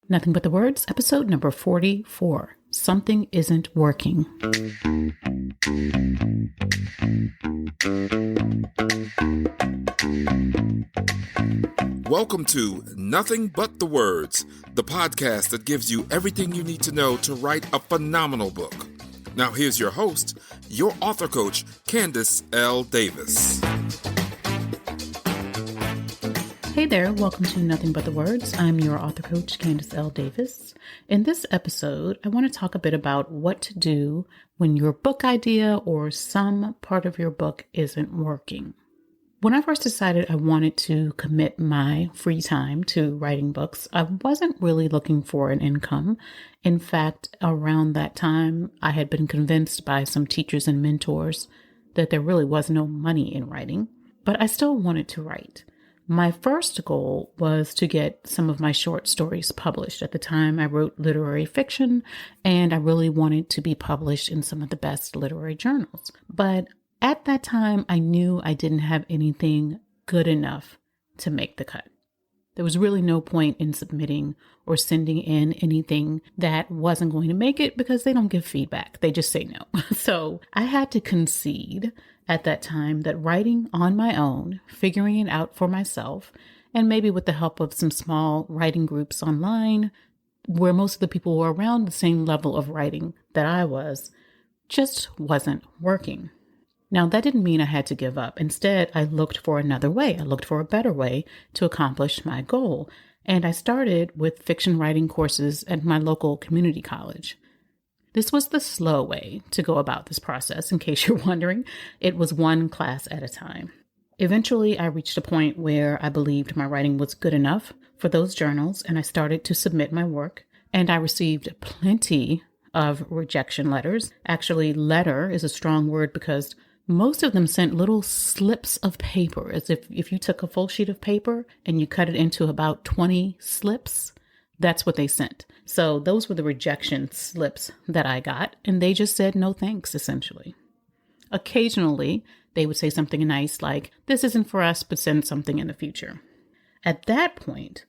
Nothing But the Words, episode number 44. Something Isn't Working. Welcome to Nothing But the Words, the podcast that gives you everything you need to know to write a phenomenal book. Now here's your host, your author coach, Candace L. Davis. Hey there, welcome to Nothing But the Words. I'm your author coach, Candace L. Davis. In this episode, I want to talk a bit about what to do when your book idea or some part of your book isn't working. When I first decided I wanted to commit my free time to writing books, I wasn't really looking for an income. In fact, around that time, I had been convinced by some teachers and mentors that there really was no money in writing, but I still wanted to write. My first goal was to get some of my short stories published. At the time, I wrote literary fiction, and I really wanted to be published in some of the best literary journals. But at that time, I knew I didn't have anything good enough to make the cut. There was really no point in submitting or sending in anything that wasn't going to make it because they don't give feedback. They just say no. So I had to concede at that time that writing on my own, figuring it out for myself, and maybe with the help of some small writing groups online, where most of the people were around the same level of writing that I was, just wasn't working. Now, that didn't mean I had to give up. Instead, I looked for another way. I looked for a better way to accomplish my goal. And I started with fiction writing courses at my local community college. This was the slow way to go about this process. In case you're wondering, it was one class at a time. Eventually, I reached a point where I believed my writing was good enough for those journals, and I started to submit my work. And I received plenty of rejection letters. Actually, letter is a strong word because most of them sent little slips of paper, as if you took a full sheet of paper and you cut it into about 20 slips, that's what they sent. So those were the rejection slips that I got, and they just said no thanks, essentially. Occasionally, they would say something nice like, "This isn't for us, but send something in the future." At that point,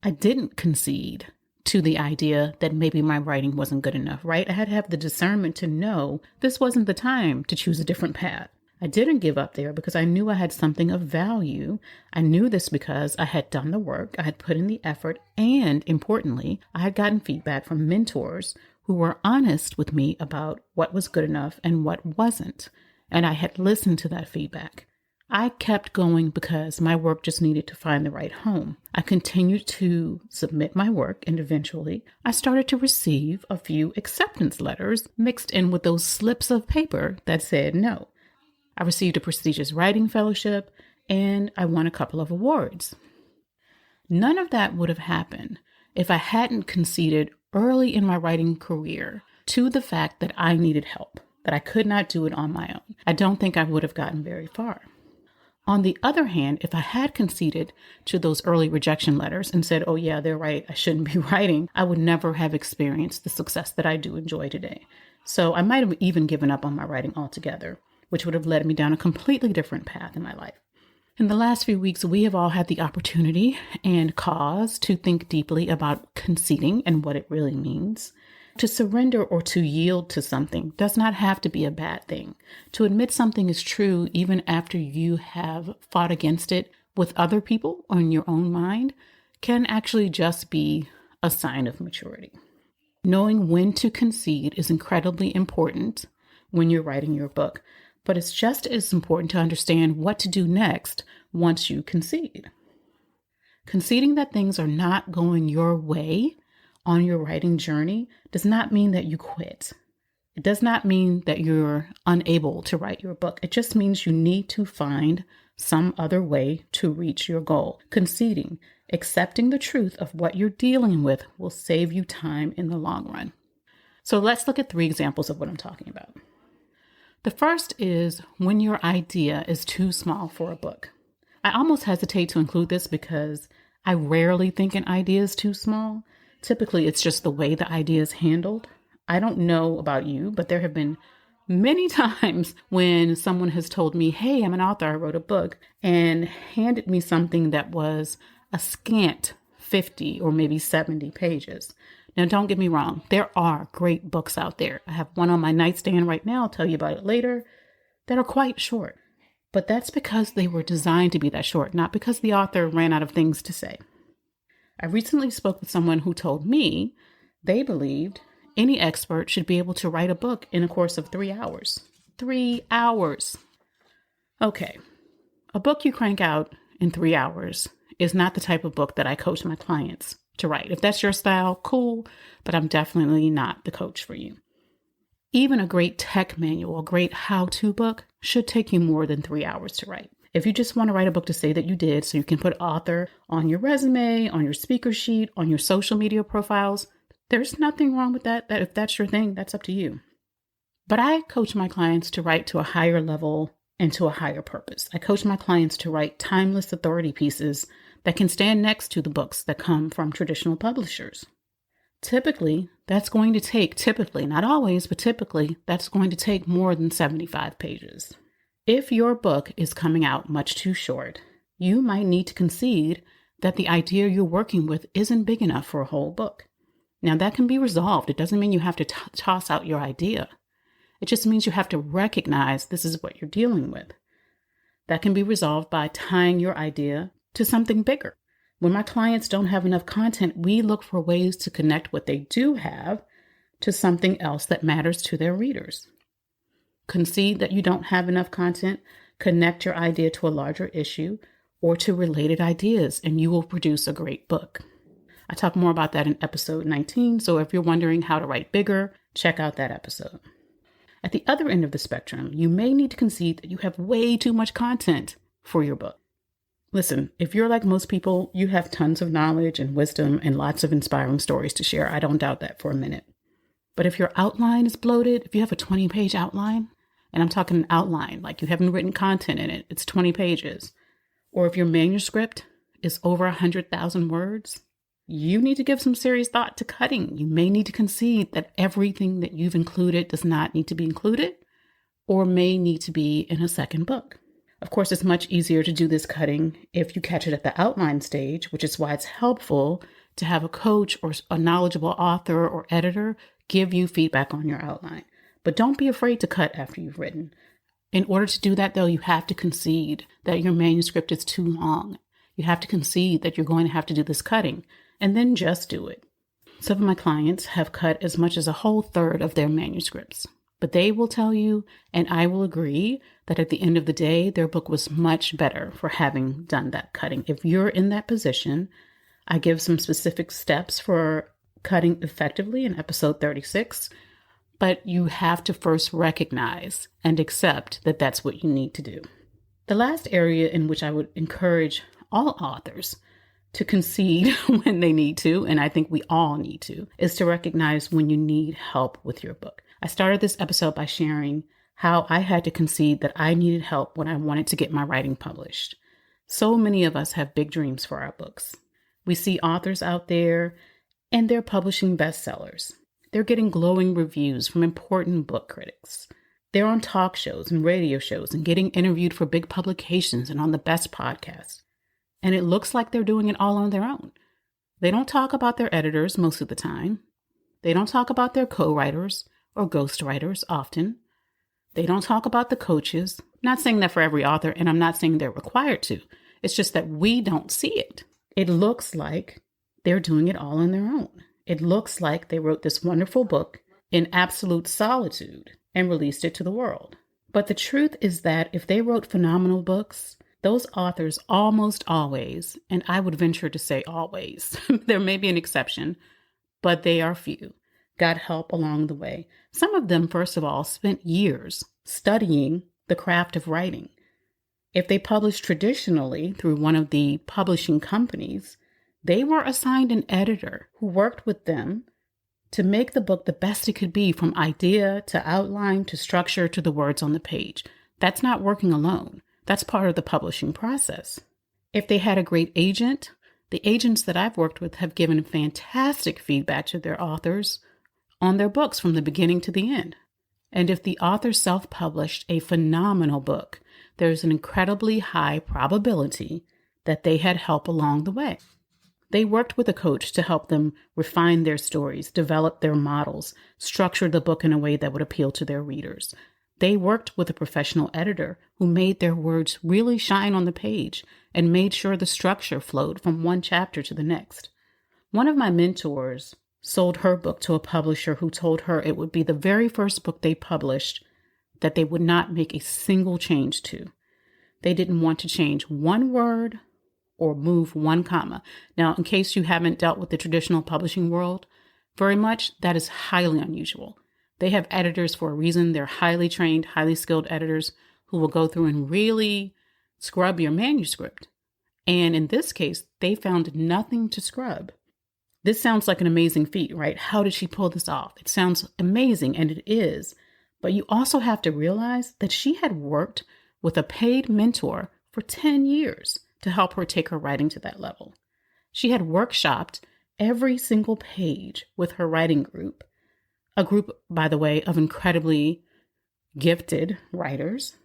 I didn't concede to the idea that maybe my writing wasn't good enough, right? I had to have the discernment to know this wasn't the time to choose a different path. I didn't give up there because I knew I had something of value. I knew this because I had done the work, I had put in the effort, and importantly, I had gotten feedback from mentors who were honest with me about what was good enough and what wasn't. And I had listened to that feedback. I kept going because my work just needed to find the right home. I continued to submit my work, and eventually I started to receive a few acceptance letters mixed in with those slips of paper that said no. I received a prestigious writing fellowship, and I won a couple of awards. None of that would have happened if I hadn't conceded early in my writing career to the fact that I needed help, that I could not do it on my own. I don't think I would have gotten very far. On the other hand, if I had conceded to those early rejection letters and said, "Oh yeah, they're right, I shouldn't be writing," I would never have experienced the success that I do enjoy today. So I might have even given up on my writing altogether, which would have led me down a completely different path in my life. In the last few weeks, we have all had the opportunity and cause to think deeply about conceding and what it really means. To surrender or to yield to something does not have to be a bad thing. To admit something is true even after you have fought against it with other people or in your own mind can actually just be a sign of maturity. Knowing when to concede is incredibly important when you're writing your book, but it's just as important to understand what to do next once you concede. Conceding that things are not going your way on your writing journey does not mean that you quit. It does not mean that you're unable to write your book. It just means you need to find some other way to reach your goal. Conceding, accepting the truth of what you're dealing with will save you time in the long run. So let's look at 3 examples of what I'm talking about. The first is when your idea is too small for a book. I almost hesitate to include this because I rarely think an idea is too small. Typically, it's just the way the idea is handled. I don't know about you, but there have been many times when someone has told me, "Hey, I'm an author, I wrote a book," and handed me something that was a scant 50 or maybe 70 pages. Now, don't get me wrong. There are great books out there. I have one on my nightstand right now. I'll tell you about it later, that are quite short. But that's because they were designed to be that short, not because the author ran out of things to say. I recently spoke with someone who told me they believed any expert should be able to write a book in a course of 3 hours. 3 hours. Okay, a book you crank out in 3 hours is not the type of book that I coach my clients to write. If that's your style, cool, but I'm definitely not the coach for you. Even a great tech manual, a great how-to book should take you more than 3 hours to write. If you just want to write a book to say that you did, so you can put author on your resume, on your speaker sheet, on your social media profiles, there's nothing wrong with that. If that's your thing, that's up to you. But I coach my clients to write to a higher level and to a higher purpose. I coach my clients to write timeless authority pieces that can stand next to the books that come from traditional publishers. Typically, that's going to take, not always, but typically, that's going to take more than 75 pages. If your book is coming out much too short, you might need to concede that the idea you're working with isn't big enough for a whole book. Now, that can be resolved. It doesn't mean you have to toss out your idea. It just means you have to recognize this is what you're dealing with. That can be resolved by tying your idea to something bigger. When my clients don't have enough content, we look for ways to connect what they do have to something else that matters to their readers. Concede that you don't have enough content, connect your idea to a larger issue or to related ideas, and you will produce a great book. I talk more about that in episode 19, so if you're wondering how to write bigger, check out that episode. At the other end of the spectrum, you may need to concede that you have way too much content for your book. Listen, if you're like most people, you have tons of knowledge and wisdom and lots of inspiring stories to share. I don't doubt that for a minute. But if your outline is bloated, if you have a 20-page outline, and I'm talking an outline, like you haven't written content in it, it's 20 pages, or if your manuscript is over 100,000 words, you need to give some serious thought to cutting. You may need to concede that everything that you've included does not need to be included or may need to be in a second book. Of course, it's much easier to do this cutting if you catch it at the outline stage, which is why it's helpful to have a coach or a knowledgeable author or editor give you feedback on your outline. But don't be afraid to cut after you've written. In order to do that, though, you have to concede that your manuscript is too long. You have to concede that you're going to have to do this cutting, and then just do it. Some of my clients have cut as much as a whole third of their manuscripts. But they will tell you, and I will agree, that at the end of the day, their book was much better for having done that cutting. If you're in that position, I give some specific steps for cutting effectively in episode 36, but you have to first recognize and accept that that's what you need to do. The last area in which I would encourage all authors to concede when they need to, and I think we all need to, is to recognize when you need help with your book. I started this episode by sharing how I had to concede that I needed help when I wanted to get my writing published. So many of us have big dreams for our books. We see authors out there and they're publishing bestsellers. They're getting glowing reviews from important book critics. They're on talk shows and radio shows and getting interviewed for big publications and on the best podcasts. And it looks like they're doing it all on their own. They don't talk about their editors most of the time. They don't talk about their co-writers or ghostwriters often. They don't talk about the coaches. I'm not saying that for every author, and I'm not saying they're required to. It's just that we don't see it. It looks like they're doing it all on their own. It looks like they wrote this wonderful book in absolute solitude and released it to the world. But the truth is that if they wrote phenomenal books, those authors almost always, and I would venture to say always, there may be an exception, but they are few, got help along the way. Some of them, first of all, spent years studying the craft of writing. If they published traditionally through one of the publishing companies, they were assigned an editor who worked with them to make the book the best it could be, from idea to outline to structure to the words on the page. That's not working alone. That's part of the publishing process. If they had a great agent, the agents that I've worked with have given fantastic feedback to their authors on their books from the beginning to the end. And if the author self-published a phenomenal book, there's an incredibly high probability that they had help along the way. They worked with a coach to help them refine their stories, develop their models, structure the book in a way that would appeal to their readers. They worked with a professional editor who made their words really shine on the page and made sure the structure flowed from one chapter to the next. One of my mentors sold her book to a publisher who told her it would be the very first book they published that they would not make a single change to. They didn't want to change one word or move one comma. Now, in case you haven't dealt with the traditional publishing world very much, that is highly unusual. They have editors for a reason. They're highly trained, highly skilled editors who will go through and really scrub your manuscript. And in this case, they found nothing to scrub. This sounds like an amazing feat, right? How did she pull this off? It sounds amazing, and it is. But you also have to realize that she had worked with a paid mentor for 10 years to help her take her writing to that level. She had workshopped every single page with her writing group, a group, by the way, of incredibly gifted writers,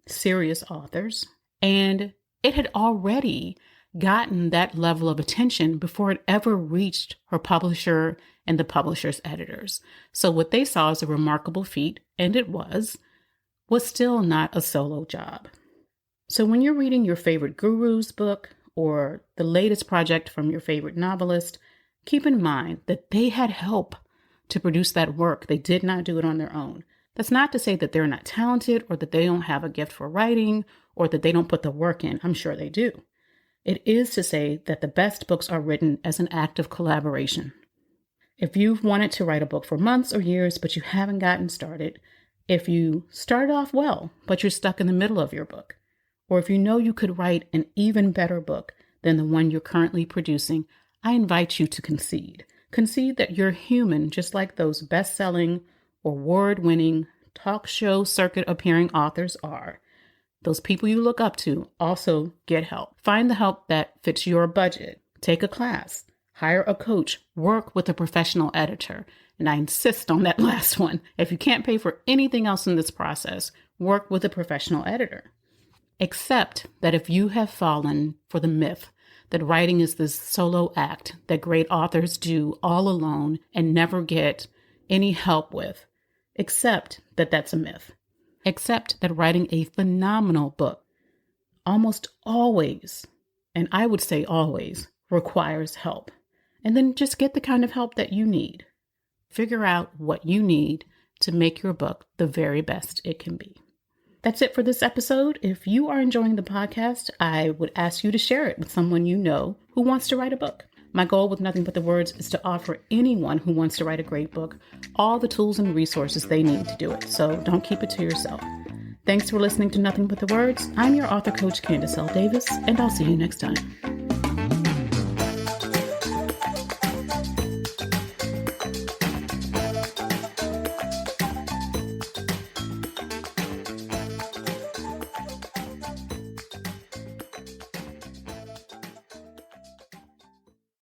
serious authors, and it had already gotten that level of attention before it ever reached her publisher and the publisher's editors. So what they saw as a remarkable feat, and it was still not a solo job. So when you're reading your favorite guru's book or the latest project from your favorite novelist, keep in mind that they had help to produce that work. They did not do it on their own. That's not to say that they're not talented or that they don't have a gift for writing or that they don't put the work in. I'm sure they do. It is to say that the best books are written as an act of collaboration. If you've wanted to write a book for months or years, but you haven't gotten started, if you started off well, but you're stuck in the middle of your book, or if you know you could write an even better book than the one you're currently producing, I invite you to concede. Concede that you're human, just like those best-selling or award-winning talk show circuit appearing authors are. Those people you look up to also get help. Find the help that fits your budget. Take a class. Hire a coach. Work with a professional editor. And I insist on that last one. If you can't pay for anything else in this process, work with a professional editor. Except that if you have fallen for the myth that writing is this solo act that great authors do all alone and never get any help with, accept that that's a myth. Accept that writing a phenomenal book almost always, and I would say always, requires help. And then just get the kind of help that you need. Figure out what you need to make your book the very best it can be. That's it for this episode. If you are enjoying the podcast, I would ask you to share it with someone you know who wants to write a book. My goal with Nothing But the Words is to offer anyone who wants to write a great book all the tools and resources they need to do it. So don't keep it to yourself. Thanks for listening to Nothing But the Words. I'm your author coach, Candace L. Davis, and I'll see you next time.